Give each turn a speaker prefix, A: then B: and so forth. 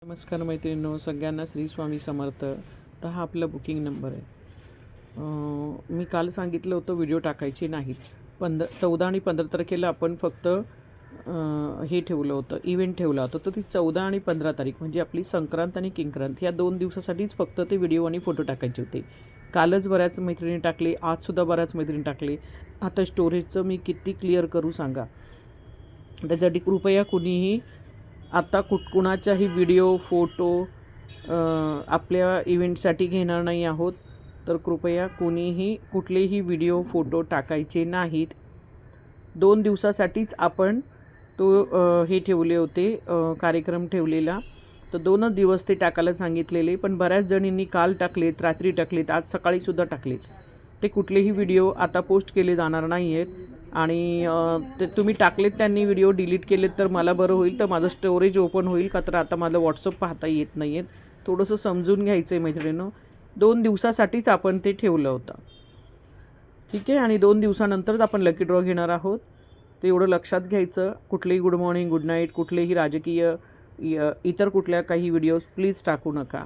A: नमस्कार मैत्रिणींनो, सगळ्यांना श्री स्वामी समर्थ. तर हा आपला बुकिंग नंबर आहे. मी काल सांगितलं होतं व्हिडिओ टाकायचे नाहीत. 14 आणि 15 तारखेला आपण फक्त हे ठेवलं होतं, इव्हेंट ठेवला होता. तर ती 14 आणि 15 तारीख म्हणजे आपली संक्रांत आणि किंक्रांत ह्या 2 दिवसासाठीच फक्त ते व्हिडिओ आणि फोटो टाकायचे होते. कालच बऱ्याच मैत्रिणी टाकले, आजसुद्धा बऱ्याच मैत्रिणी टाकले. आता स्टोरेजचं मी किती क्लिअर करू सांगा. त्यासाठी कृपया कुणीही आता कुणाचाही व्हिडिओ फोटो आपल्या इव्हेंटसाठी घेणार नाही आहोत. तर कृपया कुणीही कुठलेही व्हिडिओ फोटो टाकायचे नाहीत. 2 दिवसासाठीच आपण तो हे ठेवले होते, कार्यक्रम ठेवलेला. तर 2च दिवस ते टाकायला सांगितलेले, पण बऱ्याच जणींनी काल टाकलेत, रात्री टाकलेत, आज सकाळीसुद्धा टाकलेत. ते कुठलेही व्हिडिओ आता पोस्ट केले जाणार नाही आहेत. आणि ते तुम्ही टाकलेत त्यांनी व्हिडिओ डिलीट केलेत तर मला बरं होईल, तर माझं स्टोरेज ओपन होईल का. तर आता माझं व्हॉट्सअप पाहता येत नाही आहेत. थोडंसं समजून घ्यायचं आहे मैत्रिणींनो. 2 दिवसासाठीच आपण ते ठेवलं होतं, ठीक आहे. आणि 2 दिवसानंतरच आपण लकी ड्रॉ घेणार आहोत. ते एवढं लक्षात घ्यायचं. कुठलेही गुड मॉर्निंग, गुड नाईट, कुठलेही राजकीय इतर कुठल्या काही व्हिडिओज प्लीज टाकू नका.